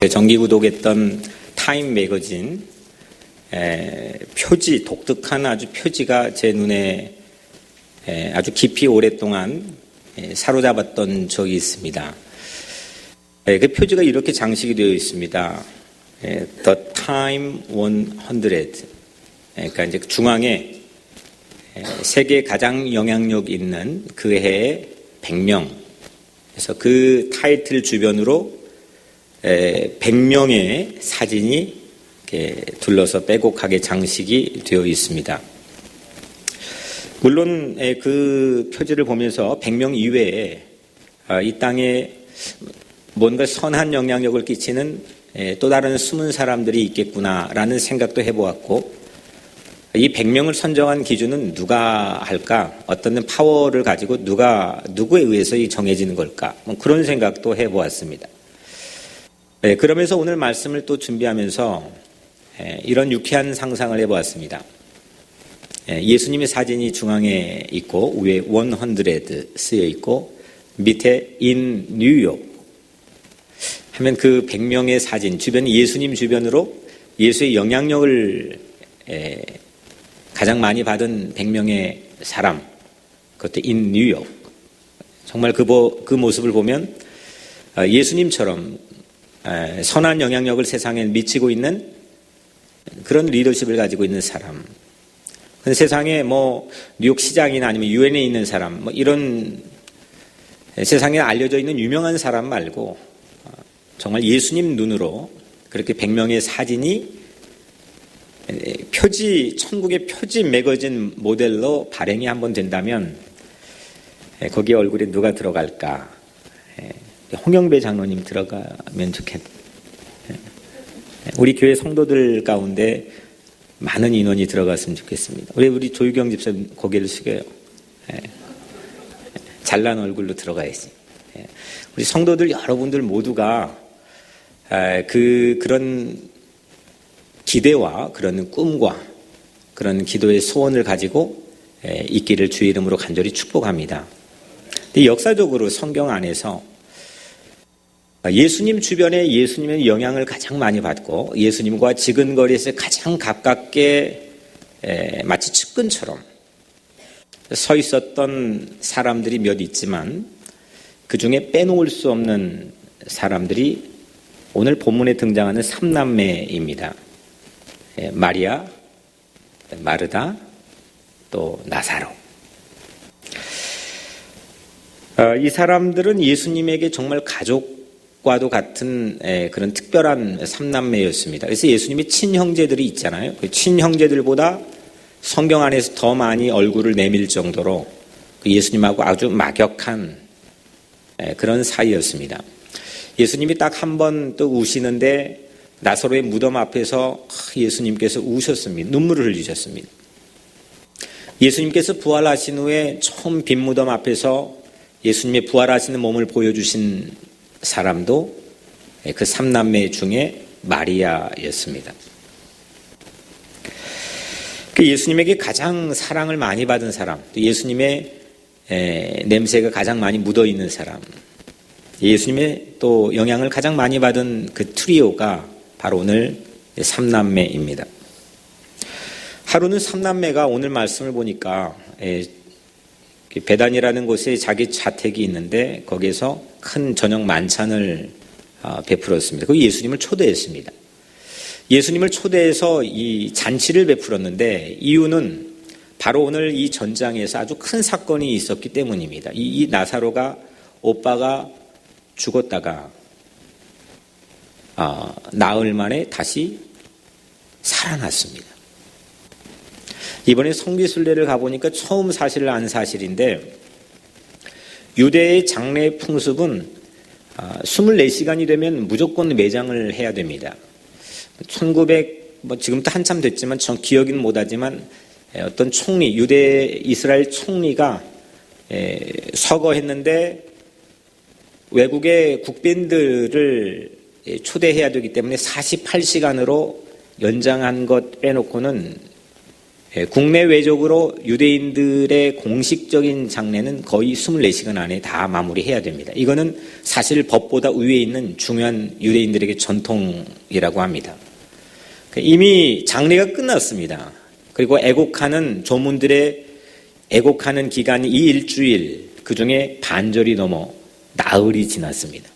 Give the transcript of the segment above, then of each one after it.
그때 정기구독했던 타임 매거진 표지, 독특한 아주 표지가 제 눈에 아주 깊이 오랫동안 사로잡았던 적이 있습니다. 그 표지가 이렇게 장식이 되어 있습니다. The Time 100. 그러니까 이제 중앙에 세계 가장 영향력 있는 그 해의 100명. 그래서 그 타이틀 주변으로 100명의 사진이 이렇게 둘러서 빼곡하게 장식이 되어 있습니다. 물론 그 표지를 보면서 100명 이외에 이 땅에 뭔가 선한 영향력을 끼치는 또 다른 숨은 사람들이 있겠구나라는 생각도 해보았고, 이 100명을 선정한 기준은 누가 할까? 어떤 파워를 가지고 누구에 의해서 정해지는 걸까? 그런 생각도 해보았습니다. 그러면서 오늘 말씀을 또 준비하면서 이런 유쾌한 상상을 해보았습니다. 예수님의 사진이 중앙에 있고 위에 100 쓰여 있고 밑에 in 뉴욕 하면 그 100명의 사진 주변, 예수님 주변으로 예수의 영향력을 가장 많이 받은 100명의 사람, 그것도 in 뉴욕. 정말 그 모습을 보면 예수님처럼 선한 영향력을 세상에 미치고 있는 그런 리더십을 가지고 있는 사람. 세상에 뉴욕 시장이나 아니면 유엔에 있는 사람, 이런 세상에 알려져 있는 유명한 사람 말고 정말 예수님 눈으로 그렇게 100명의 사진이 천국의 표지 매거진 모델로 발행이 한번 된다면 거기 얼굴에 누가 들어갈까? 홍영배 장로님 들어가면 좋겠네. 우리 교회 성도들 가운데 많은 인원이 들어갔으면 좋겠습니다. 우리 조유경 집사님 고개를 숙여요. 잘난 얼굴로 들어가야지. 우리 성도들 여러분들 모두가 그런 기대와 그런 꿈과 그런 기도의 소원을 가지고 있기를 주의 이름으로 간절히 축복합니다. 근데 역사적으로 성경 안에서 예수님 주변에 예수님의 영향을 가장 많이 받고 예수님과 지근거리에서 가장 가깝게 마치 측근처럼 서 있었던 사람들이 몇 있지만 그 중에 빼놓을 수 없는 사람들이 오늘 본문에 등장하는 3남매입니다. 마리아, 마르다, 또 나사로. 이 사람들은 예수님에게 정말 가족과도 같은 그런 특별한 3남매였습니다. 그래서 예수님의 친형제들이 있잖아요. 그 친형제들보다 성경 안에서 더 많이 얼굴을 내밀 정도로 예수님하고 아주 막역한 그런 사이였습니다. 예수님이 딱 한 번 또 우시는데 나사로의 무덤 앞에서 예수님께서 우셨습니다. 눈물을 흘리셨습니다. 예수님께서 부활하신 후에 처음 빈 무덤 앞에서 예수님의 부활하시는 몸을 보여주신 사람도 그 3남매 중에 마리아였습니다. 예수님에게 가장 사랑을 많이 받은 사람, 또 예수님의 냄새가 가장 많이 묻어있는 사람, 예수님의 또 영향을 가장 많이 받은 그 트리오가 바로 오늘 3남매입니다. 하루는 3남매가 오늘 말씀을 보니까 베단이라는 곳에 자기 자택이 있는데 거기에서 큰 저녁 만찬을 베풀었습니다. 거기 예수님을 초대했습니다. 예수님을 초대해서 이 잔치를 베풀었는데 이유는 바로 오늘 이 전장에서 아주 큰 사건이 있었기 때문입니다. 이 나사로가 오빠가 죽었다가 나흘 만에 다시 살아났습니다. 이번에 성지순례를 가보니까 처음 사실을 안 사실인데 유대의 장례 풍습은 24시간이 되면 무조건 매장을 해야 됩니다. 1900 지금도 한참 됐지만 전 기억은 못하지만 어떤 총리, 유대 이스라엘 총리가 서거했는데 외국의 국빈들을 초대해야 되기 때문에 48시간으로 연장한 것 빼놓고는 국내외적으로 유대인들의 공식적인 장례는 거의 24시간 안에 다 마무리해야 됩니다. 이거는 사실 법보다 위에 있는 중요한 유대인들에게 전통이라고 합니다. 이미 장례가 끝났습니다. 그리고 애곡하는 조문들의 애곡하는 기간이 이 일주일, 그중에 반절이 넘어 나흘이 지났습니다.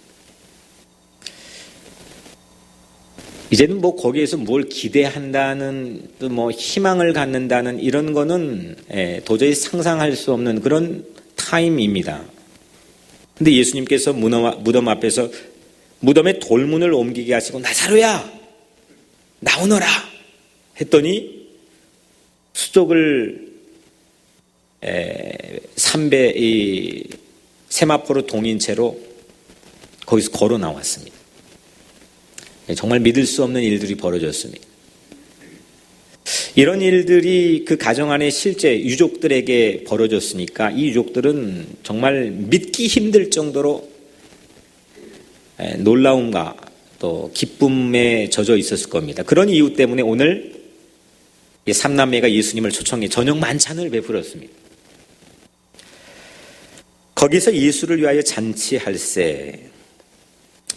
이제는 뭐 거기에서 뭘 기대한다는, 또 뭐 희망을 갖는다는 이런 거는 도저히 상상할 수 없는 그런 타임입니다. 근데 예수님께서 무덤 앞에서 무덤에 돌문을 옮기게 하시고 나사로야 나오너라 했더니 수족을 세마포로 동인 채로 거기서 걸어 나왔습니다. 정말 믿을 수 없는 일들이 벌어졌습니다. 이런 일들이 그 가정 안에 실제 유족들에게 벌어졌으니까 이 유족들은 정말 믿기 힘들 정도로 놀라움과 또 기쁨에 젖어 있었을 겁니다. 그런 이유 때문에 오늘 삼남매가 예수님을 초청해 저녁 만찬을 베풀었습니다. 거기서 예수를 위하여 잔치할세.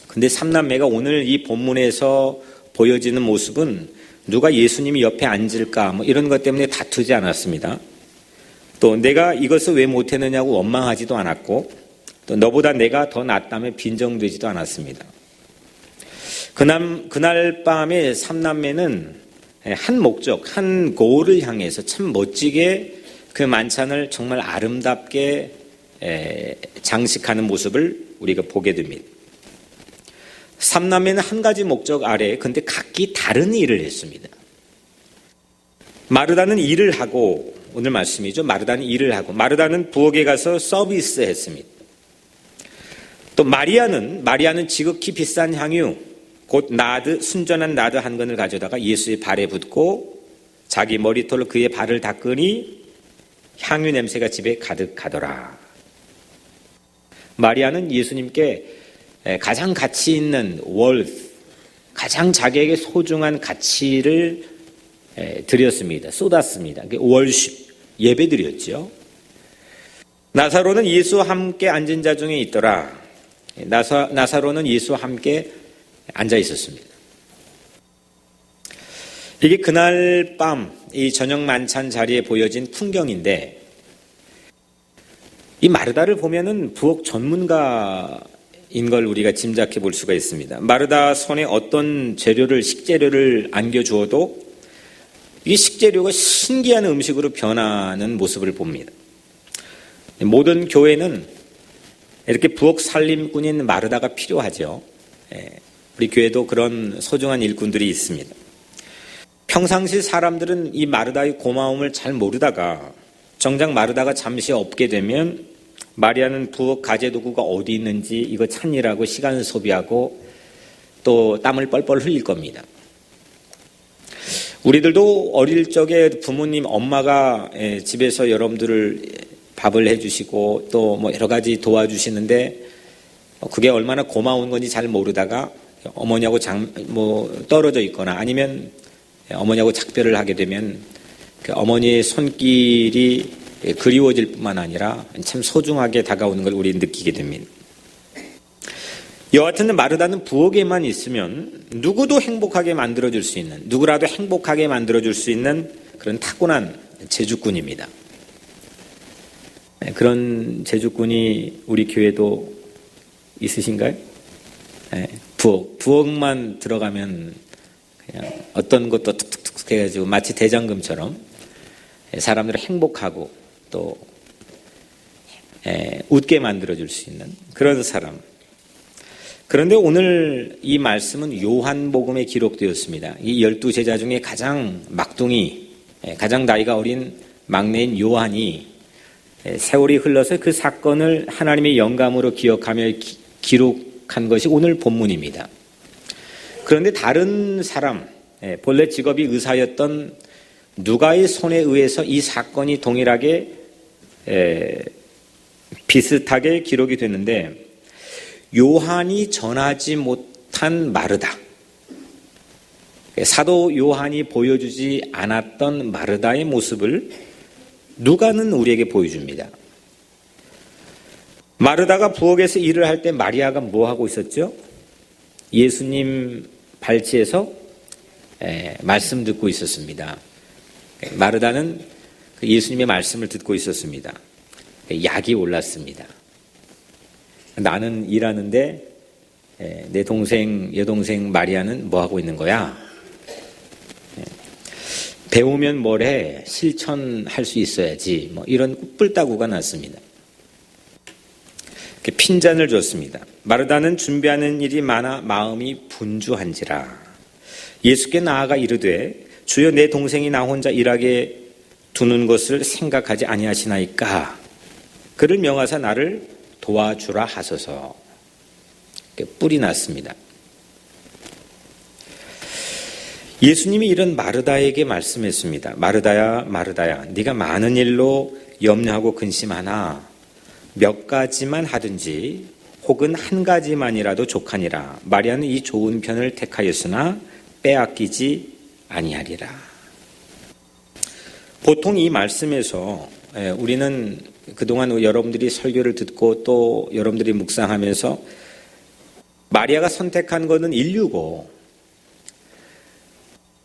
근데 삼남매가 오늘 이 본문에서 보여지는 모습은 누가 예수님이 옆에 앉을까 뭐 이런 것 때문에 다투지 않았습니다. 또 내가 이것을 왜 못했느냐고 원망하지도 않았고 또 너보다 내가 더 낫다며 빈정되지도 않았습니다. 그날 밤에 삼남매는 한 목적, 한 고를 향해서 참 멋지게 그 만찬을 정말 아름답게 장식하는 모습을 우리가 보게 됩니다. 삼남매는 한 가지 목적 아래 근데 각기 다른 일을 했습니다. 마르다는 일을 하고, 오늘 말씀이죠. 마르다는 일을 하고, 마르다는 부엌에 가서 서비스 했습니다. 또 마리아는 지극히 비싼 향유, 곧 나드, 순전한 나드 한 근을 가져다가 예수의 발에 붓고 자기 머리털로 그의 발을 닦으니 향유 냄새가 집에 가득하더라. 마리아는 예수님께 가장 가치 있는 worth, 가장 자기에게 소중한 가치를 드렸습니다. 쏟았습니다. worship, 예배드렸죠. 나사로는 예수와 함께 앉은 자 중에 있더라. 나사로는 예수와 함께 앉아 있었습니다. 이게 그날 밤 이 저녁 만찬 자리에 보여진 풍경인데, 이 마르다를 보면은 부엌 전문가인 걸 우리가 짐작해 볼 수가 있습니다. 마르다 손에 어떤 식재료를 안겨주어도 이 식재료가 신기한 음식으로 변하는 모습을 봅니다. 모든 교회는 이렇게 부엌 살림꾼인 마르다가 필요하죠. 우리 교회도 그런 소중한 일꾼들이 있습니다. 평상시 사람들은 이 마르다의 고마움을 잘 모르다가 정작 마르다가 잠시 없게 되면 마리아는 부엌 가재도구가 어디 있는지 이거 찾느라고 시간을 소비하고 또 땀을 뻘뻘 흘릴 겁니다. 우리들도 어릴 적에 부모님, 엄마가 집에서 여러분들을 밥을 해주시고 또 뭐 여러 가지 도와주시는데 그게 얼마나 고마운 건지 잘 모르다가 어머니하고 떨어져 있거나 아니면 어머니하고 작별을 하게 되면 그 어머니의 손길이 그리워질 뿐만 아니라 참 소중하게 다가오는 걸 우리는 느끼게 됩니다. 여하튼 마르다는 부엌에만 있으면 누구라도 행복하게 만들어줄 수 있는 그런 타고난 제주꾼입니다. 그런 제주꾼이 우리 교회도 있으신가요? 부엌만 들어가면 그냥 어떤 것도 툭툭툭 해가지고 마치 대장금처럼 사람들을 행복하고 또 웃게 만들어줄 수 있는 그런 사람. 그런데 오늘 이 말씀은 요한복음에 기록되었습니다. 이 12제자 중에 가장 막둥이, 가장 나이가 어린 막내인 요한이 세월이 흘러서 그 사건을 하나님의 영감으로 기억하며 기록한 것이 오늘 본문입니다. 그런데 다른 사람, 본래 직업이 의사였던 누가의 손에 의해서 이 사건이 동일하게 비슷하게 기록이 됐는데 요한이 전하지 못한 마르다, 사도 요한이 보여주지 않았던 마르다의 모습을 누가는 우리에게 보여줍니다. 마르다가 부엌에서 일을 할 때 마리아가 뭐 하고 있었죠? 예수님 발치에서 말씀 듣고 있었습니다. 마르다는 예수님의 말씀을 듣고 있었습니다. 약이 올랐습니다. 나는 일하는데 내 여동생 마리아는 뭐 하고 있는 거야? 배우면 뭐래? 실천할 수 있어야지. 뭐 이런 뿔따구가 났습니다. 핀잔을 줬습니다. 마르다는 준비하는 일이 많아 마음이 분주한지라 예수께 나아가 이르되 주여 내 동생이 나 혼자 일하게 두는 것을 생각하지 아니하시나이까 그를 명하사 나를 도와주라 하소서. 뿔이 났습니다. 예수님이 이런 마르다에게 말씀했습니다. 마르다야 마르다야 네가 많은 일로 염려하고 근심하나 몇 가지만 하든지 혹은 한 가지만이라도 족하니라. 마리아는 이 좋은 편을 택하였으나 빼앗기지 아니하리라. 보통 이 말씀에서 우리는 그동안 여러분들이 설교를 듣고 또 여러분들이 묵상하면서 마리아가 선택한 것은 인류고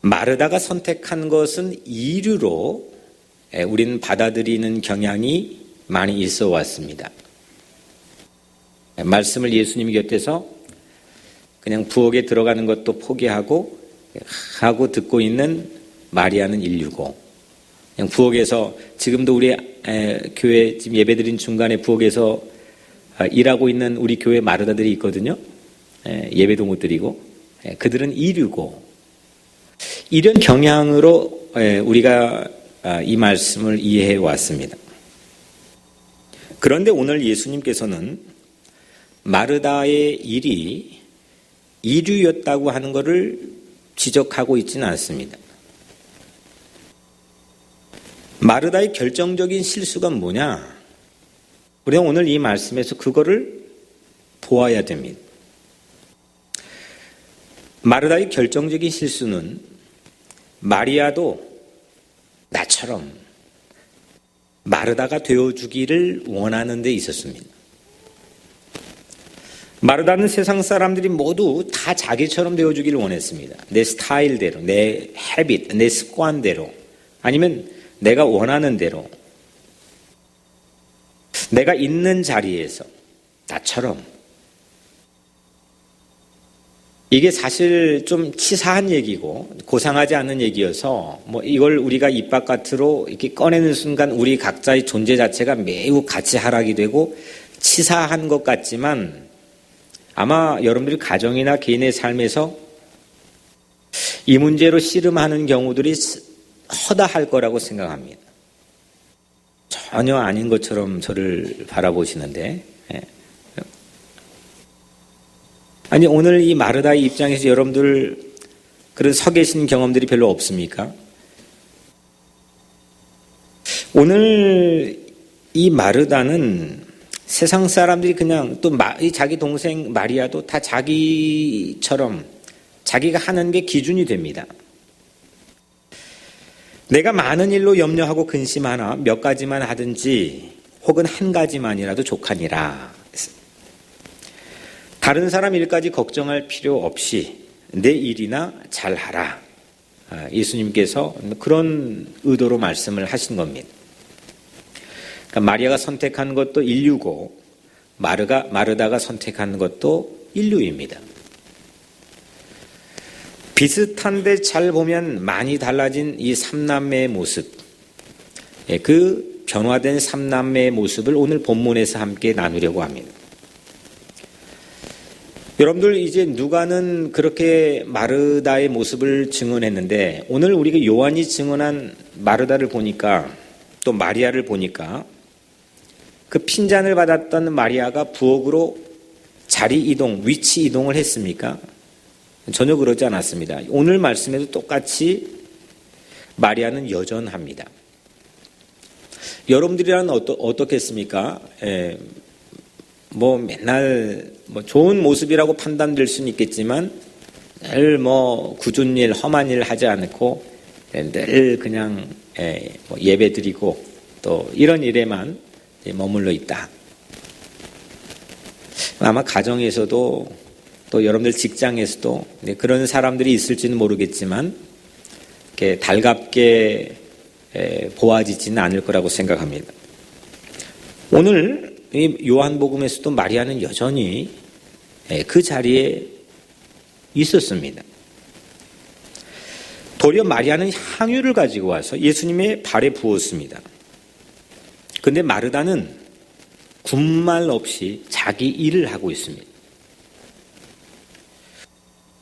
마르다가 선택한 것은 이류로 우리는 받아들이는 경향이 많이 있어 왔습니다. 말씀을 예수님 곁에서 그냥 부엌에 들어가는 것도 포기하고 듣고 있는 마리아는 인류고 그냥 부엌에서 지금도 우리 교회 지금 예배드린 중간에 부엌에서 일하고 있는 우리 교회 마르다들이 있거든요. 예배도 못 드리고 그들은 이류고 이런 경향으로 우리가 이 말씀을 이해해 왔습니다. 그런데 오늘 예수님께서는 마르다의 일이 이류였다고 하는 것을 지적하고 있지는 않습니다. 마르다의 결정적인 실수가 뭐냐? 우리가 오늘 이 말씀에서 그거를 보아야 됩니다. 마르다의 결정적인 실수는 마리아도 나처럼 마르다가 되어주기를 원하는 데 있었습니다. 마르다는 세상 사람들이 모두 다 자기처럼 되어주기를 원했습니다. 내 스타일대로, 내 헤빗, 내 습관대로 아니면 내가 원하는 대로 내가 있는 자리에서 나처럼 이게 사실 좀 치사한 얘기고 고상하지 않은 얘기여서 뭐 이걸 우리가 입 바깥으로 이렇게 꺼내는 순간 우리 각자의 존재 자체가 매우 가치 하락이 되고 치사한 것 같지만 아마 여러분들이 가정이나 개인의 삶에서 이 문제로 씨름하는 경우들이 허다할 거라고 생각합니다. 전혀 아닌 것처럼 저를 바라보시는데 아니 오늘 이 마르다의 입장에서 여러분들 그런 서 계신 경험들이 별로 없습니까? 오늘 이 마르다는 세상 사람들이 그냥 또 자기 동생 마리아도 다 자기처럼 자기가 하는 게 기준이 됩니다. 내가 많은 일로 염려하고 근심하나 몇 가지만 하든지 혹은 한 가지만이라도 족하니라. 다른 사람 일까지 걱정할 필요 없이 내 일이나 잘하라. 예수님께서 그런 의도로 말씀을 하신 겁니다. 그러니까 마리아가 선택한 것도 인류고 마르다가 선택한 것도 인류입니다. 비슷한데 잘 보면 많이 달라진 이 삼남매의 모습, 그 변화된 삼남매의 모습을 오늘 본문에서 함께 나누려고 합니다. 여러분들 이제 누가는 그렇게 마르다의 모습을 증언했는데 오늘 우리가 요한이 증언한 마르다를 보니까 또 마리아를 보니까 그 핀잔을 받았던 마리아가 부엌으로 자리 이동, 위치 이동을 했습니까? 전혀 그러지 않았습니다. 오늘 말씀에도 똑같이 마리아는 여전합니다. 여러분들이란 어떻겠습니까? 뭐 맨날 좋은 모습이라고 판단될 수는 있겠지만 늘 뭐 굳은 일, 험한 일 하지 않고 늘 그냥 예배 드리고 또 이런 일에만 머물러 있다. 아마 가정에서도 또 여러분들 직장에서도 그런 사람들이 있을지는 모르겠지만 이렇게 달갑게 보아지지는 않을 거라고 생각합니다. 오늘 이 요한복음에서도 마리아는 여전히 그 자리에 있었습니다. 도리어 마리아는 향유를 가지고 와서 예수님의 발에 부었습니다. 그런데 마르다는 군말 없이 자기 일을 하고 있습니다.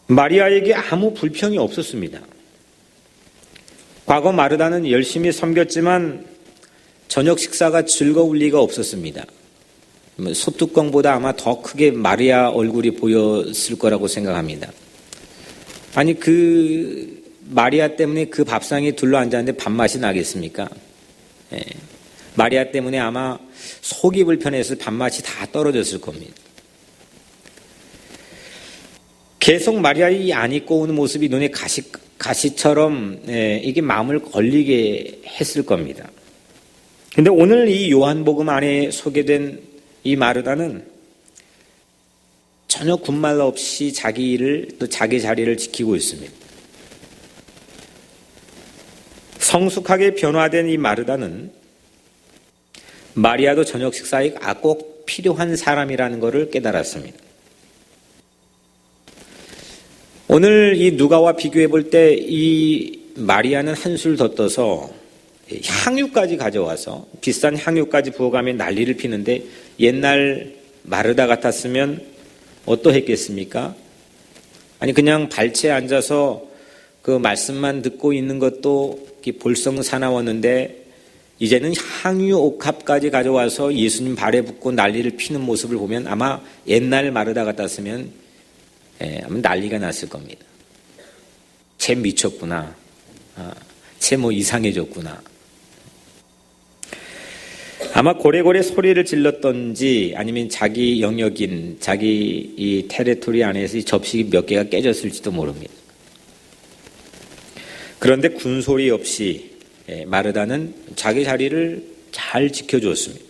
마리아에게 아무 불평이 없었습니다. 과거 마르다는 열심히 섬겼지만 저녁 식사가 즐거울 리가 없었습니다. 소뚜껑보다 아마 더 크게 마리아 얼굴이 보였을 거라고 생각합니다. 아니 그 마리아 때문에 그 밥상에 둘러앉았는데 밥맛이 나겠습니까? 마리아 때문에 아마 속이 불편해서 밥맛이 다 떨어졌을 겁니다. 계속 마리아의 안 입고 오는 모습이 눈에 가시처럼 이게 마음을 걸리게 했을 겁니다. 그런데 오늘 이 요한복음 안에 소개된 이 마르다는 전혀 군말 없이 자기 일을 또 자기 자리를 지키고 있습니다. 성숙하게 변화된 이 마르다는 마리아도 저녁 식사에 꼭 필요한 사람이라는 것을 깨달았습니다. 오늘 이 누가와 비교해 볼 때 이 마리아는 한술 더 떠서 향유까지 가져와서 비싼 향유까지 부어가며 난리를 피는데 옛날 마르다 같았으면 어떠했겠습니까? 아니 그냥 발치에 앉아서 그 말씀만 듣고 있는 것도 볼썽사나웠는데 이제는 향유 옥합까지 가져와서 예수님 발에 붓고 난리를 피는 모습을 보면 아마 옛날 마르다 같았으면 아마 난리가 났을 겁니다. 쟤 미쳤구나. 쟤 뭐 이상해졌구나. 아마 고래고래 소리를 질렀던지 아니면 자기 영역인 자기 이 테리토리 안에서 이 접시 몇 개가 깨졌을지도 모릅니다. 그런데 군소리 없이 마르다는 자기 자리를 잘 지켜줬습니다.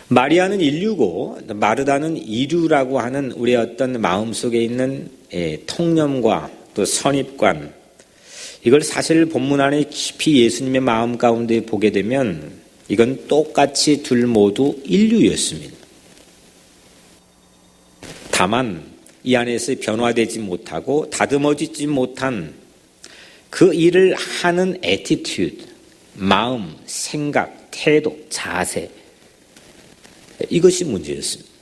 마리아는 인류고 마르다는 이류라고 하는 우리의 어떤 마음속에 있는 통념과 또 선입관, 이걸 사실 본문 안에 깊이 예수님의 마음 가운데 보게 되면 이건 똑같이 둘 모두 인류였습니다. 다만 이 안에서 변화되지 못하고 다듬어지지 못한 그 일을 하는 애티튜드, 마음, 생각, 태도, 자세, 이것이 문제였습니다.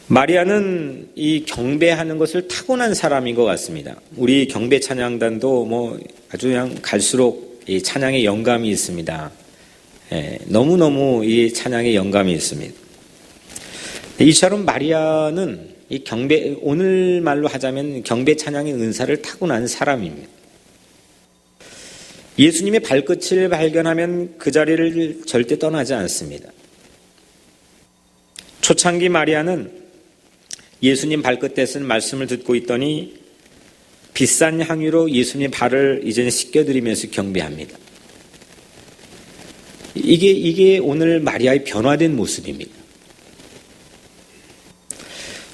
마리아는 이 경배하는 것을 타고난 사람인 것 같습니다. 우리 경배 찬양단도 뭐 아주 그냥 갈수록 이 찬양에 영감이 있습니다. 너무너무 이 찬양에 영감이 있습니다. 이처럼 마리아는 이 경배, 오늘 말로 하자면 경배 찬양의 은사를 타고난 사람입니다. 예수님의 발끝을 발견하면 그 자리를 절대 떠나지 않습니다. 초창기 마리아는 예수님 발끝에 쓴 말씀을 듣고 있더니 비싼 향유로 예수님의 발을 이제는 씻겨드리면서 경배합니다. 이게 오늘 마리아의 변화된 모습입니다.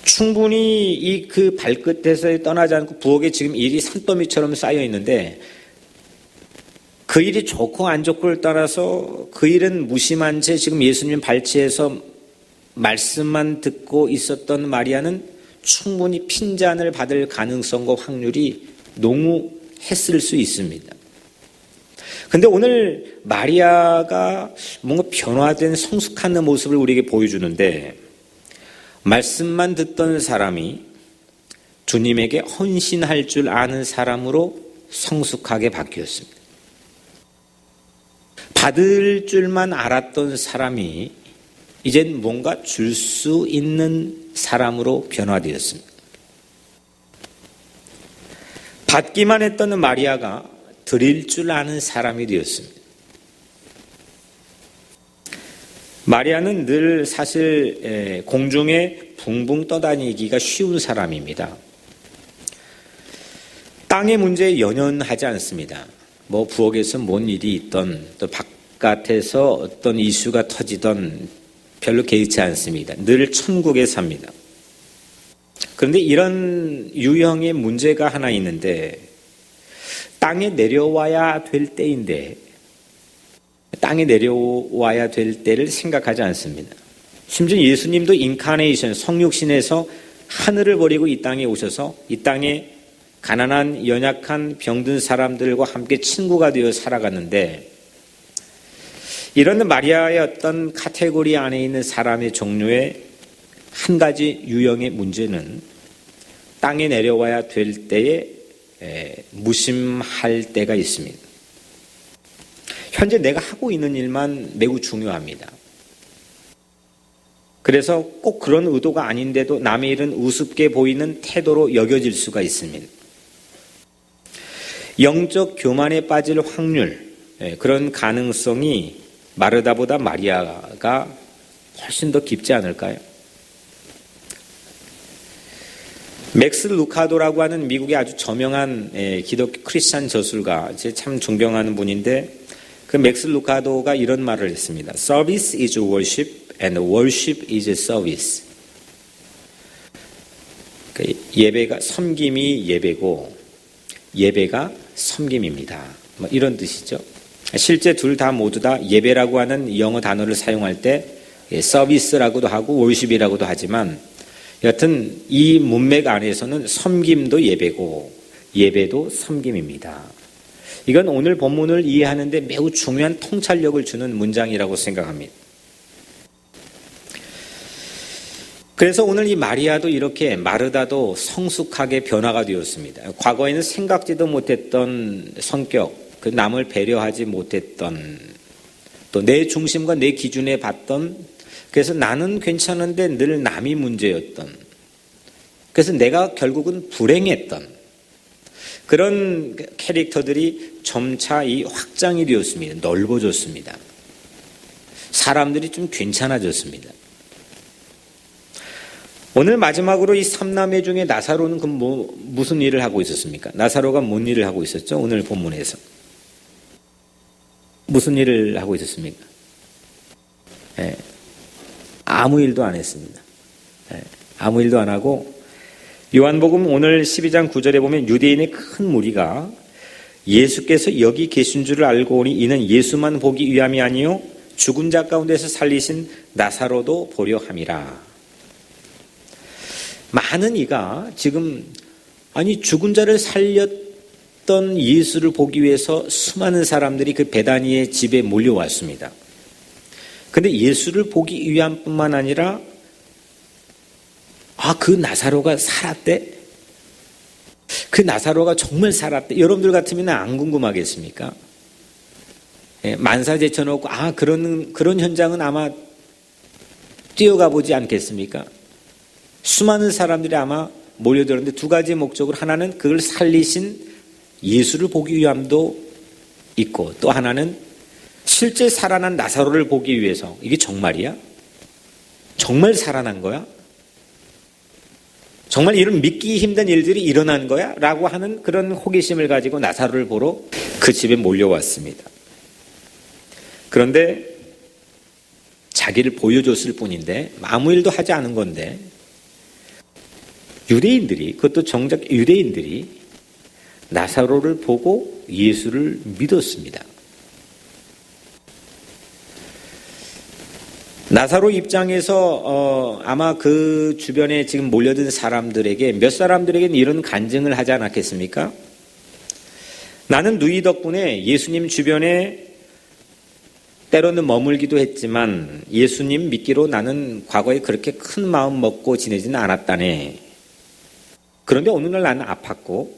충분히 이 그 발끝에서 떠나지 않고 부엌에 지금 일이 산더미처럼 쌓여 있는데 그 일이 좋고 안 좋고를 따라서 그 일은 무심한 채 지금 예수님 발치에서 말씀만 듣고 있었던 마리아는 충분히 핀잔을 받을 가능성과 확률이 농후했을 수 있습니다. 그런데 오늘 마리아가 뭔가 변화된 성숙한 모습을 우리에게 보여주는데 말씀만 듣던 사람이 주님에게 헌신할 줄 아는 사람으로 성숙하게 바뀌었습니다. 받을 줄만 알았던 사람이 이젠 뭔가 줄 수 있는 사람으로 변화되었습니다. 받기만 했던 마리아가 드릴 줄 아는 사람이 되었습니다. 마리아는 늘 사실 공중에 붕붕 떠다니기가 쉬운 사람입니다. 땅의 문제에 연연하지 않습니다. 뭐 부엌에서 뭔 일이 있던 또 바깥에서 어떤 이슈가 터지던 별로 개의치 않습니다. 늘 천국에 삽니다. 그런데 이런 유형의 문제가 하나 있는데 땅에 내려와야 될 때인데 땅에 내려와야 될 때를 생각하지 않습니다. 심지어 예수님도 인카네이션, 성육신에서 하늘을 버리고 이 땅에 오셔서 이 땅에 가난한 연약한 병든 사람들과 함께 친구가 되어 살아갔는데 이런 마리아의 어떤 카테고리 안에 있는 사람의 종류의 한 가지 유형의 문제는 땅에 내려와야 될 때에 무심할 때가 있습니다. 현재 내가 하고 있는 일만 매우 중요합니다. 그래서 꼭 그런 의도가 아닌데도 남의 일은 우습게 보이는 태도로 여겨질 수가 있습니다. 영적 교만에 빠질 확률, 그런 가능성이 마르다보다 마리아가 훨씬 더 깊지 않을까요? 맥스 루카도라고 하는 미국의 아주 저명한 기독교 크리스찬 저술가, 제가 참 존경하는 분인데 그 맥스 루카도가 이런 말을 했습니다. Service is worship and worship is service. 예배가 섬김이 예배고 예배가 섬김입니다. 뭐 이런 뜻이죠. 실제 둘 다 모두 다 예배라고 하는 영어 단어를 사용할 때 서비스라고도 하고 월십이라고도 하지만 여튼 이 문맥 안에서는 섬김도 예배고 예배도 섬김입니다. 이건 오늘 본문을 이해하는 데 매우 중요한 통찰력을 주는 문장이라고 생각합니다. 그래서 오늘 이 마리아도 이렇게 마르다도 성숙하게 변화가 되었습니다. 과거에는 생각지도 못했던 성격, 그 남을 배려하지 못했던 또 내 중심과 내 기준에 봤던, 그래서 나는 괜찮은데 늘 남이 문제였던, 그래서 내가 결국은 불행했던 그런 캐릭터들이 점차 이 확장이 되었습니다. 넓어졌습니다. 사람들이 좀 괜찮아졌습니다. 오늘 마지막으로 이 삼남매 중에 나사로는 무슨 일을 하고 있었습니까? 나사로가 뭔 일을 하고 있었죠? 오늘 본문에서. 무슨 일을 하고 있었습니까? 아무 일도 안 했습니다. 아무 일도 안 하고 요한복음 오늘 12장 9절에 보면 유대인의 큰 무리가 예수께서 여기 계신 줄을 알고 오니 이는 예수만 보기 위함이 아니요 죽은 자 가운데서 살리신 나사로도 보려 함이라. 많은 이가 지금 죽은 자를 살렸던 예수를 보기 위해서 수많은 사람들이 그 베다니의 집에 몰려왔습니다. 그런데 예수를 보기 위함뿐만 아니라 그 나사로가 살았대? 그 나사로가 정말 살았대? 여러분들 같으면 안 궁금하겠습니까? 만사 제쳐놓고 그런 현장은 아마 뛰어가 보지 않겠습니까? 수많은 사람들이 아마 몰려들었는데 두 가지 목적으로, 하나는 그걸 살리신 예수를 보기 위함도 있고 또 하나는 실제 살아난 나사로를 보기 위해서. 이게 정말이야? 정말 살아난 거야? 정말 이런 믿기 힘든 일들이 일어난 거야? 라고 하는 그런 호기심을 가지고 나사로를 보러 그 집에 몰려왔습니다. 그런데 자기를 보여줬을 뿐인데 아무 일도 하지 않은 건데 유대인들이, 그것도 정작 유대인들이 나사로를 보고 예수를 믿었습니다. 나사로 입장에서 아마 그 주변에 지금 몰려든 사람들에게, 몇 사람들에게는 이런 간증을 하지 않았겠습니까? 나는 누이 덕분에 예수님 주변에 때로는 머물기도 했지만 예수님 믿기로 나는 과거에 그렇게 큰 마음 먹고 지내지는 않았다네. 그런데 어느 날 나는 아팠고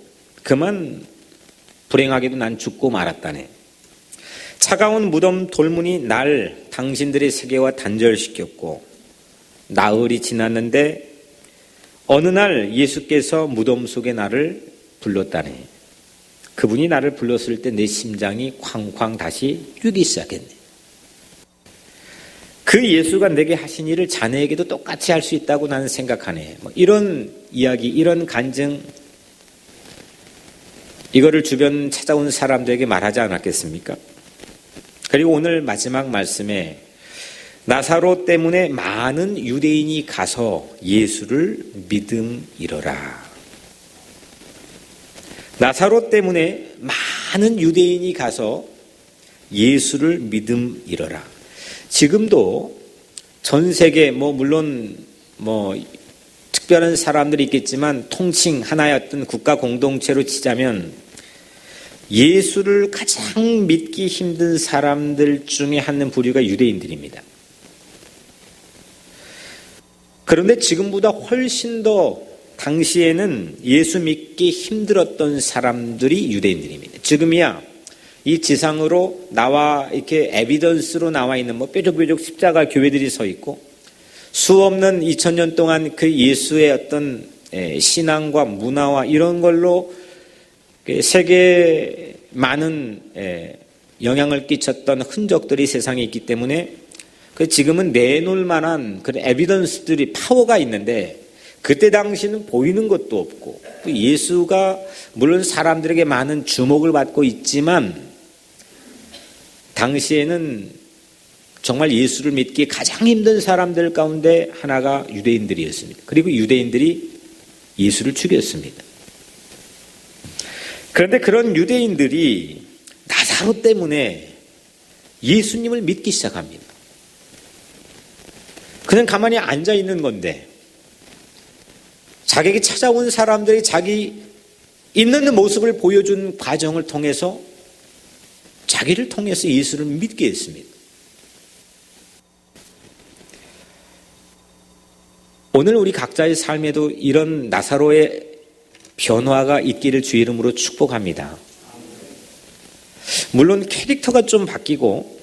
그만 불행하게도 난 죽고 말았다네. 차가운 무덤 돌문이 날 당신들의 세계와 단절시켰고 나흘이 지났는데 어느 날 예수께서 무덤 속에 나를 불렀다네. 그분이 나를 불렀을 때 내 심장이 쾅쾅 다시 뛰기 시작했네. 그 예수가 내게 하신 일을 자네에게도 똑같이 할 수 있다고 나는 생각하네. 이런 이야기, 이런 간증, 이거를 주변 찾아온 사람들에게 말하지 않았겠습니까? 그리고 오늘 마지막 말씀에 나사로 때문에 많은 유대인이 가서 예수를 믿음이러라. 나사로 때문에 많은 유대인이 가서 예수를 믿음이러라. 지금도 전 세계 물론 특별한 사람들이 있겠지만 통칭 하나의 어떤 국가 공동체로 치자면 예수를 가장 믿기 힘든 사람들 중에 한 부류가 유대인들입니다. 그런데 지금보다 훨씬 더 당시에는 예수 믿기 힘들었던 사람들이 유대인들입니다. 지금이야 이 지상으로 나와 이렇게 에비던스로 나와 있는 뾰족뾰족 십자가 교회들이 서 있고 수 없는 2000년 동안 그 예수의 어떤 신앙과 문화와 이런 걸로 세계에 많은 영향을 끼쳤던 흔적들이 세상에 있기 때문에 지금은 내놓을 만한 그런 에비던스들이 파워가 있는데 그때 당시는 보이는 것도 없고 예수가 물론 사람들에게 많은 주목을 받고 있지만 당시에는 정말 예수를 믿기 가장 힘든 사람들 가운데 하나가 유대인들이었습니다. 그리고 유대인들이 예수를 죽였습니다. 그런데 그런 유대인들이 나사로 때문에 예수님을 믿기 시작합니다. 그냥 가만히 앉아 있는 건데 자기에게 찾아온 사람들이 자기 있는 모습을 보여준 과정을 통해서 자기를 통해서 예수를 믿게 했습니다. 오늘 우리 각자의 삶에도 이런 나사로의 변화가 있기를 주의 이름으로 축복합니다. 물론 캐릭터가 좀 바뀌고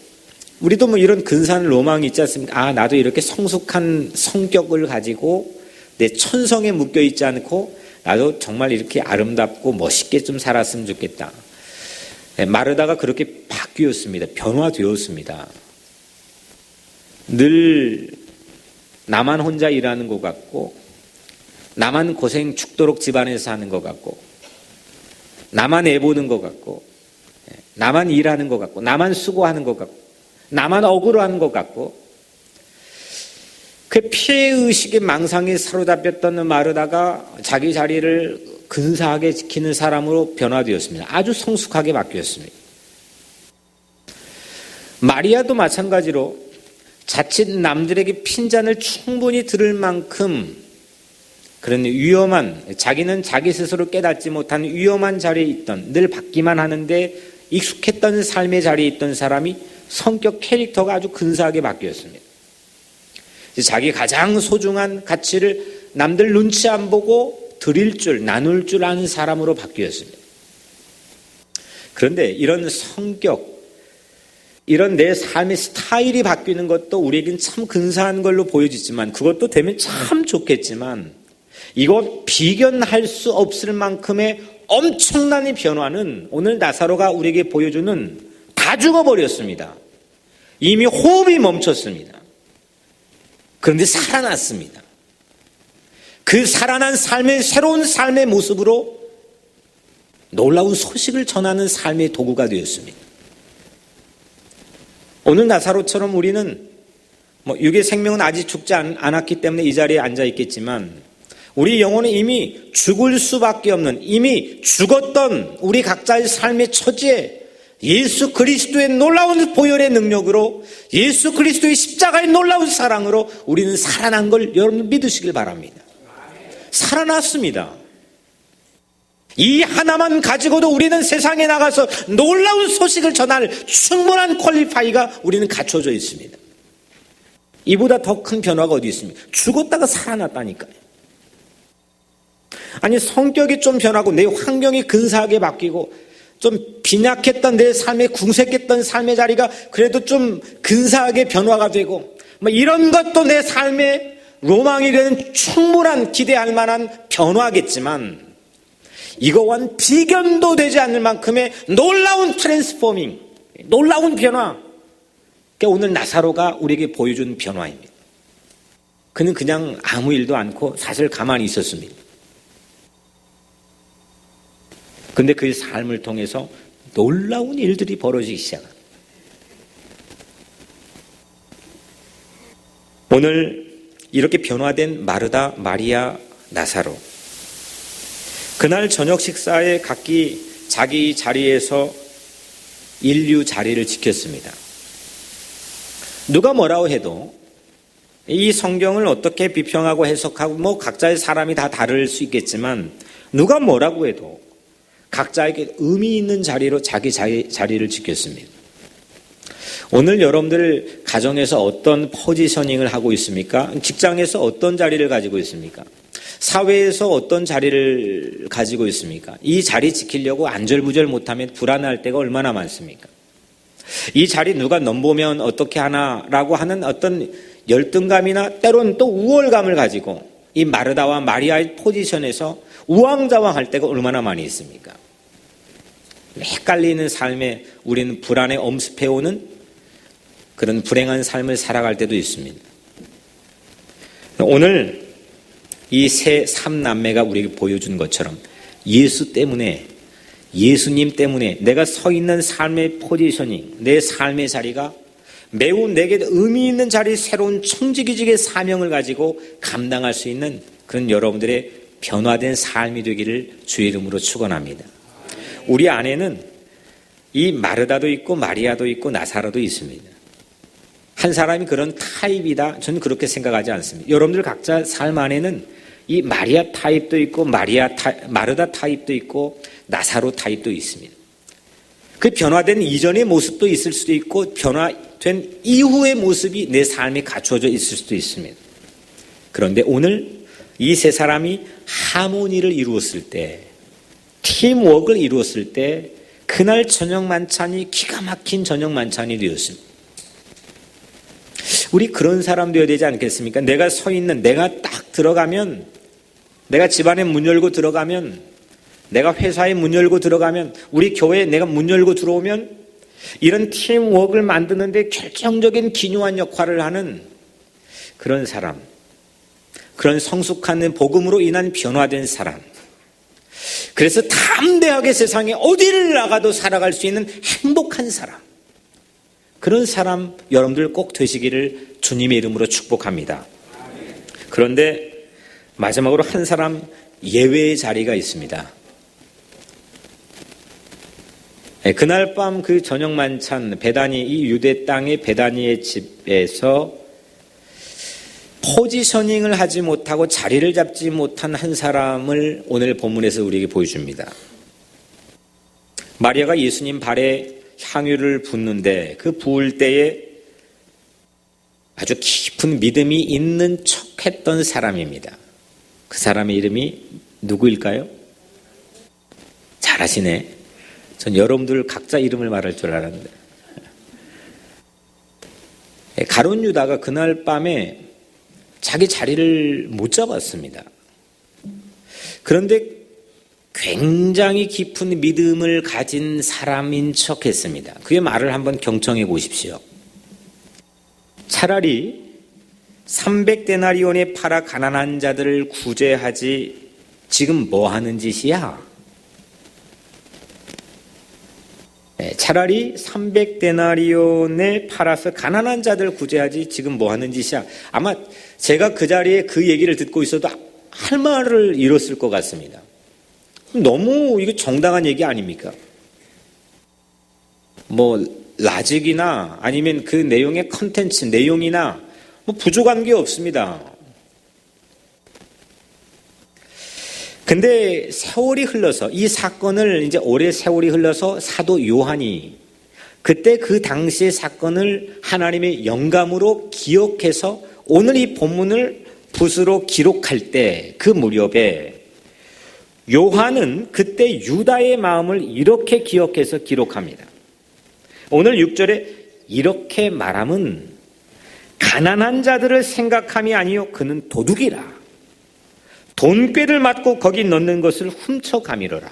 우리도 이런 근사한 로망이 있지 않습니까? 나도 이렇게 성숙한 성격을 가지고 내 천성에 묶여 있지 않고 나도 정말 이렇게 아름답고 멋있게 좀 살았으면 좋겠다. 마르다가 그렇게 바뀌었습니다. 변화되었습니다. 늘 나만 혼자 일하는 것 같고 나만 고생 죽도록 집안에서 하는 것 같고 나만 애보는 것 같고 나만 일하는 것 같고 나만 수고하는 것 같고 나만 억울하는 것 같고 그 피해의식의 망상에 사로잡혔던 마르다가 자기 자리를 근사하게 지키는 사람으로 변화되었습니다. 아주 성숙하게 바뀌었습니다. 마리아도 마찬가지로 자칫 남들에게 핀잔을 충분히 들을 만큼 그런 위험한, 자기는 자기 스스로 깨닫지 못한 위험한 자리에 있던, 늘 받기만 하는데 익숙했던 삶의 자리에 있던 사람이 성격 캐릭터가 아주 근사하게 바뀌었습니다. 자기 가장 소중한 가치를 남들 눈치 안 보고 드릴 줄, 나눌 줄 아는 사람으로 바뀌었습니다. 그런데 이런 성격, 이런 내 삶의 스타일이 바뀌는 것도 우리에겐 참 근사한 걸로 보여지지만 그것도 되면 참 좋겠지만 이거 비견할 수 없을 만큼의 엄청난 변화는 오늘 나사로가 우리에게 보여주는 다 죽어버렸습니다. 이미 호흡이 멈췄습니다. 그런데 살아났습니다. 그 살아난 삶의 새로운 삶의 모습으로 놀라운 소식을 전하는 삶의 도구가 되었습니다. 오늘 나사로처럼 우리는 육의 생명은 아직 죽지 않았기 때문에 이 자리에 앉아 있겠지만 우리 영혼은 이미 죽을 수밖에 없는 이미 죽었던 우리 각자의 삶의 처지에 예수 그리스도의 놀라운 보혈의 능력으로 예수 그리스도의 십자가의 놀라운 사랑으로 우리는 살아난 걸 여러분 믿으시길 바랍니다. 살아났습니다. 이 하나만 가지고도 우리는 세상에 나가서 놀라운 소식을 전할 충분한 퀄리파이가 우리는 갖춰져 있습니다. 이보다 더 큰 변화가 어디 있습니까? 죽었다가 살아났다니까요. 아니 성격이 좀 변하고 내 환경이 근사하게 바뀌고 좀 빈약했던 내 삶에 궁색했던 삶의 자리가 그래도 좀 근사하게 변화가 되고 이런 것도 내 삶의 로망이 되는 충분한 기대할 만한 변화겠지만 이거와는 비견도 되지 않을 만큼의 놀라운 트랜스포밍, 놀라운 변화, 그러니까 오늘 나사로가 우리에게 보여준 변화입니다. 그는 그냥 아무 일도 않고 사실 가만히 있었습니다. 그런데 그 삶을 통해서 놀라운 일들이 벌어지기 시작합니다. 오늘 이렇게 변화된 마르다, 마리아, 나사로, 그날 저녁 식사에 각기 자기 자리에서 인류 자리를 지켰습니다. 누가 뭐라고 해도 이 성경을 어떻게 비평하고 해석하고 각자의 사람이 다 다를 수 있겠지만 누가 뭐라고 해도 각자에게 의미 있는 자리로 자기 자리를 지켰습니다. 오늘 여러분들 가정에서 어떤 포지셔닝을 하고 있습니까? 직장에서 어떤 자리를 가지고 있습니까? 사회에서 어떤 자리를 가지고 있습니까? 이 자리 지키려고 안절부절 못하면 불안할 때가 얼마나 많습니까? 이 자리 누가 넘보면 어떻게 하나라고 하는 어떤 열등감이나 때로는 또 우월감을 가지고 이 마르다와 마리아의 포지션에서 우왕좌왕할 때가 얼마나 많이 있습니까? 헷갈리는 삶에 우리는 불안에 엄습해오는 그런 불행한 삶을 살아갈 때도 있습니다. 오늘 이 세 삼남매가 우리에게 보여준 것처럼 예수 때문에, 예수님 때문에 내가 서 있는 삶의 포지셔닝, 내 삶의 자리가 매우 내게 의미 있는 자리, 새로운 청지기직의 사명을 가지고 감당할 수 있는 그런 여러분들의 변화된 삶이 되기를 주의 이름으로 축원합니다. 우리 안에는 이 마르다도 있고 마리아도 있고 나사로도 있습니다. 한 사람이 그런 타입이다, 저는 그렇게 생각하지 않습니다. 여러분들 각자 삶 안에는 이 마리아 타입도 있고 마르다 타입도 있고 나사로 타입도 있습니다. 그 변화된 이전의 모습도 있을 수도 있고 변화된 이후의 모습이 내 삶에 갖추어져 있을 수도 있습니다. 그런데 오늘 이 세 사람이 하모니를 이루었을 때, 팀워크를 이루었을 때 그날 저녁 만찬이 기가 막힌 저녁 만찬이 되었습니다. 우리 그런 사람 되어야 되지 않겠습니까? 내가 서 있는, 내가 딱 들어가면, 내가 집안에 문 열고 들어가면, 내가 회사에 문 열고 들어가면, 우리 교회에 내가 문 열고 들어오면 이런 팀워크를 만드는데 결정적인 기묘한 역할을 하는 그런 사람, 그런 성숙한 복음으로 인한 변화된 사람, 그래서 담대하게 세상에 어디를 나가도 살아갈 수 있는 행복한 사람, 그런 사람 여러분들 꼭 되시기를 주님의 이름으로 축복합니다. 그런데 마지막으로 한 사람 예외의 자리가 있습니다. 그날 밤 그 저녁 만찬, 베다니, 이 유대 땅의 베다니의 집에서 포지셔닝을 하지 못하고 자리를 잡지 못한 한 사람을 오늘 본문에서 우리에게 보여줍니다. 마리아가 예수님 발에 향유를 붓는데 그 부을 때에 아주 깊은 믿음이 있는 척했던 사람입니다. 그 사람의 이름이 누구일까요? 잘하시네. 전 여러분들 각자 이름을 말할 줄 알았는데. 가룟 유다가 그날 밤에 자기 자리를 못 잡았습니다. 그런데 굉장히 깊은 믿음을 가진 사람인 척했습니다. 그의 말을 한번 경청해 보십시오. 차라리 300데나리온에 팔아 가난한 자들을 구제하지 지금 뭐 하는 짓이야? 차라리 300데나리온에 팔아서 가난한 자들 구제하지 지금 뭐 하는 짓이야? 아마 제가 그 자리에 그 얘기를 듣고 있어도 할 말을 잃었을 것 같습니다. 너무 이게 정당한 얘기 아닙니까? 라직이나 아니면 그 내용의 컨텐츠, 내용이나 부족한 게 없습니다. 근데 세월이 흘러서 이 사건을 이제 오래 세월이 흘러서 사도 요한이 그때 그 당시의 사건을 하나님의 영감으로 기억해서 오늘 이 본문을 붓으로 기록할 때 그 무렵에 요한은 그때 유다의 마음을 이렇게 기억해서 기록합니다. 오늘 6절에 이렇게 말함은 가난한 자들을 생각함이 아니요 그는 도둑이라. 돈꾀를 맞고 거기 넣는 것을 훔쳐가미러라.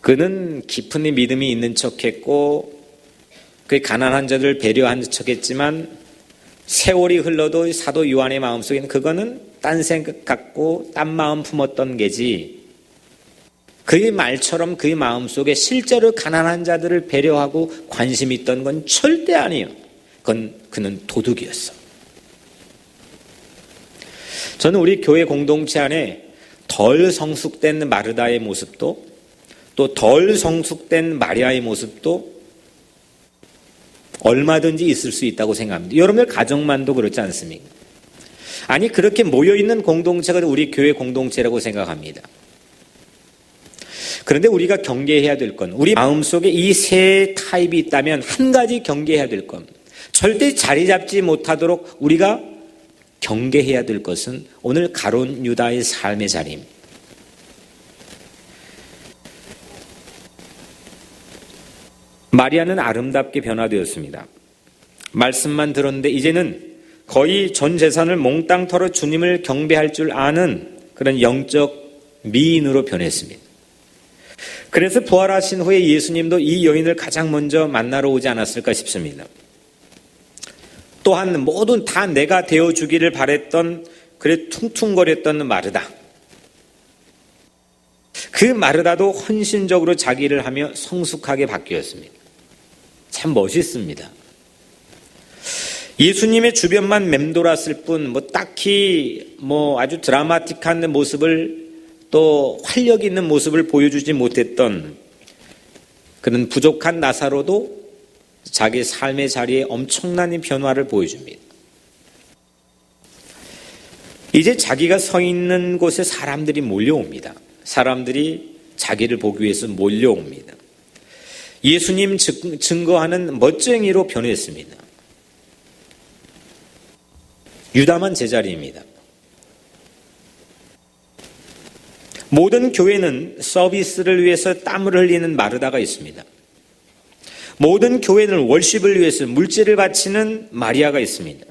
그는 깊은 믿음이 있는 척했고 그 가난한 자들을 배려한 척했지만 세월이 흘러도 사도 요한의 마음속에는 그거는 딴 생각 갖고 딴 마음 품었던 게지, 그의 말처럼 그의 마음속에 실제로 가난한 자들을 배려하고 관심이 있던 건 절대 아니에요. 그는 도둑이었어. 저는 우리 교회 공동체 안에 덜 성숙된 마르다의 모습도 또 덜 성숙된 마리아의 모습도 얼마든지 있을 수 있다고 생각합니다. 여러분들 가정만도 그렇지 않습니까? 아니, 그렇게 모여있는 공동체가 우리 교회 공동체라고 생각합니다. 그런데 우리가 경계해야 될 건, 우리 마음속에 이 세 타입이 있다면 한 가지 경계해야 될 건, 절대 자리 잡지 못하도록 우리가 경계해야 될 것은 오늘 가룟 유다의 삶의 자리입니다. 마리아는 아름답게 변화되었습니다. 말씀만 들었는데 이제는 거의 전 재산을 몽땅 털어 주님을 경배할 줄 아는 그런 영적 미인으로 변했습니다. 그래서 부활하신 후에 예수님도 이 여인을 가장 먼저 만나러 오지 않았을까 싶습니다. 또한 모든 다 내가 되어주기를 바랬던, 그래 퉁퉁거렸던 마르다, 그 마르다도 헌신적으로 자기를 하며 성숙하게 바뀌었습니다. 참 멋있습니다. 예수님의 주변만 맴돌았을 뿐 딱히 아주 드라마틱한 모습을, 또 활력 있는 모습을 보여주지 못했던 그는 부족한 나사로도 자기 삶의 자리에 엄청난 변화를 보여줍니다. 이제 자기가 서 있는 곳에 사람들이 몰려옵니다. 사람들이 자기를 보기 위해서 몰려옵니다. 예수님 증거하는 멋쟁이로 변했습니다. 유다만 제자리입니다. 모든 교회는 서비스를 위해서 땀을 흘리는 마르다가 있습니다. 모든 교회는 월십을 위해서 물질을 바치는 마리아가 있습니다.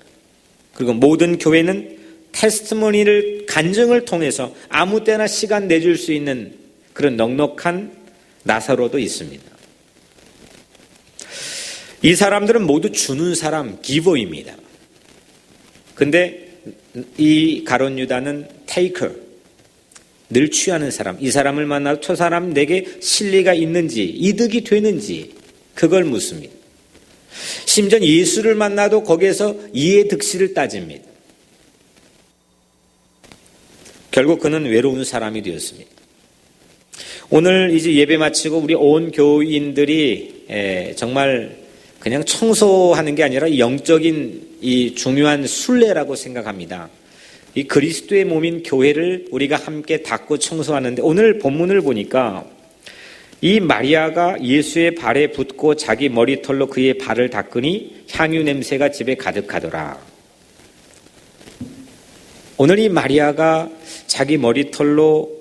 그리고 모든 교회는 테스트모니를, 간증을 통해서 아무 때나 시간 내줄 수 있는 그런 넉넉한 나사로도 있습니다. 이 사람들은 모두 주는 사람, 기버입니다. 근데 이 가룟 유다는 테이커, 늘 취하는 사람. 이 사람을 만나도 저 사람 내게 신뢰가 있는지, 이득이 되는지 그걸 묻습니다. 심지어 예수를 만나도 거기에서 이해 득실을 따집니다. 결국 그는 외로운 사람이 되었습니다. 오늘 이제 예배 마치고 우리 온 교인들이 정말 그냥 청소하는 게 아니라 영적인 이 중요한 순례라고 생각합니다. 이 그리스도의 몸인 교회를 우리가 함께 닦고 청소하는데, 오늘 본문을 보니까 이 마리아가 예수의 발에 붓고 자기 머리털로 그의 발을 닦으니 향유 냄새가 집에 가득하더라. 오늘 이 마리아가 자기 머리털로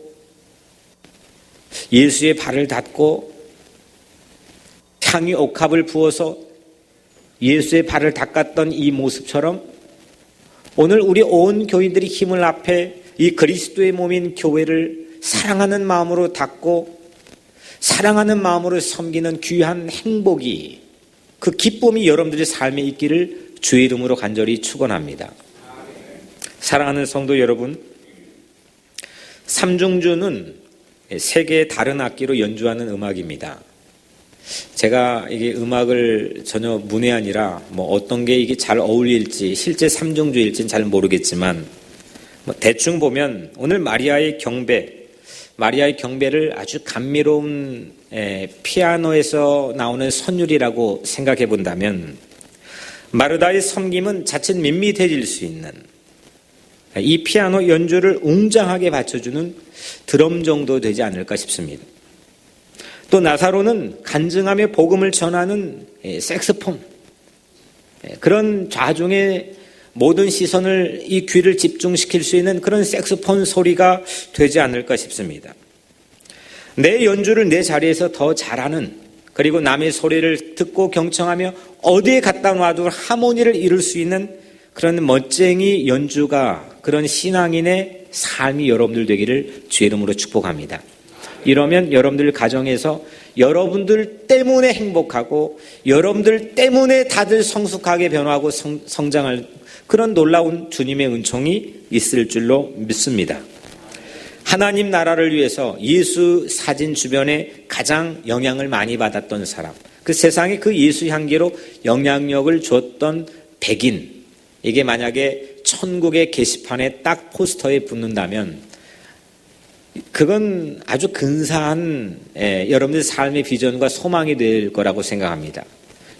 예수의 발을 닦고 향유 옥합을 부어서 예수의 발을 닦았던 이 모습처럼 오늘 우리 온 교인들이 힘을 합해 이 그리스도의 몸인 교회를 사랑하는 마음으로 닦고 사랑하는 마음으로 섬기는 귀한 행복이, 그 기쁨이 여러분들의 삶에 있기를 주의 이름으로 간절히 축원합니다. 사랑하는 성도 여러분, 삼중주는 세 개의 다른 악기로 연주하는 음악입니다. 제가 이게 음악을 전혀 문외한이라 어떤 게 이게 잘 어울릴지, 실제 삼중주일지는 잘 모르겠지만 대충 보면 오늘 마리아의 경배를 아주 감미로운 피아노에서 나오는 선율이라고 생각해 본다면, 마르다의 섬김은 자칫 밋밋해질 수 있는 이 피아노 연주를 웅장하게 받쳐주는 드럼 정도 되지 않을까 싶습니다. 또 나사로는 간증하며 복음을 전하는 색소폰, 그런 좌중의 모든 시선을, 이 귀를 집중시킬 수 있는 그런 색소폰 소리가 되지 않을까 싶습니다. 내 연주를 내 자리에서 더 잘하는, 그리고 남의 소리를 듣고 경청하며 어디에 갖다 놔도 하모니를 이룰 수 있는 그런 멋쟁이 연주가, 그런 신앙인의 삶이 여러분들 되기를 주의 이름으로 축복합니다. 이러면 여러분들 가정에서 여러분들 때문에 행복하고 여러분들 때문에 다들 성숙하게 변화하고 성장할 그런 놀라운 주님의 은총이 있을 줄로 믿습니다. 하나님 나라를 위해서 예수 사진 주변에 가장 영향을 많이 받았던 사람, 그 세상에 그 예수 향기로 영향력을 줬던 백인, 이게 만약에 천국의 게시판에 딱 포스터에 붙는다면 그건 아주 근사한 여러분들 삶의 비전과 소망이 될 거라고 생각합니다.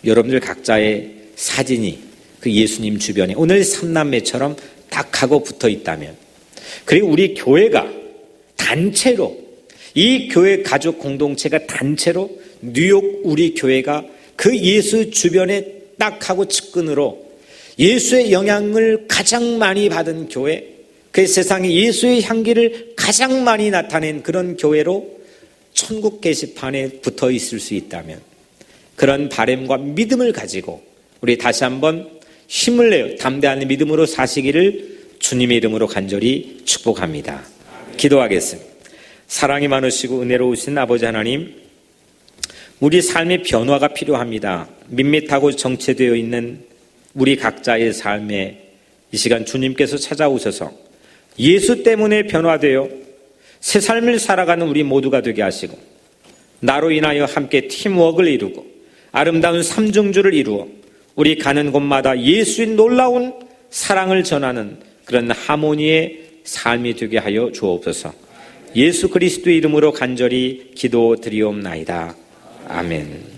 여러분들 각자의 사진이 그 예수님 주변에 오늘 삼남매처럼 딱 하고 붙어 있다면, 그리고 우리 교회가 단체로, 이 교회 가족 공동체가 단체로 뉴욕 우리 교회가 그 예수 주변에 딱 하고 측근으로 예수의 영향을 가장 많이 받은 교회, 그 세상에 예수의 향기를 가장 많이 나타낸 그런 교회로 천국 게시판에 붙어 있을 수 있다면, 그런 바람과 믿음을 가지고 우리 다시 한번 힘을 내어 담대한 믿음으로 사시기를 주님의 이름으로 간절히 축복합니다. 기도하겠습니다. 사랑이 많으시고 은혜로우신 아버지 하나님, 우리 삶의 변화가 필요합니다. 밋밋하고 정체되어 있는 우리 각자의 삶에 이 시간 주님께서 찾아오셔서 예수 때문에 변화되어 새 삶을 살아가는 우리 모두가 되게 하시고, 나로 인하여 함께 팀워크를 이루고 아름다운 삼중주를 이루어 우리 가는 곳마다 예수의 놀라운 사랑을 전하는 그런 하모니의 삶이 되게 하여 주옵소서. 예수 그리스도의 이름으로 간절히 기도드리옵나이다. 아멘.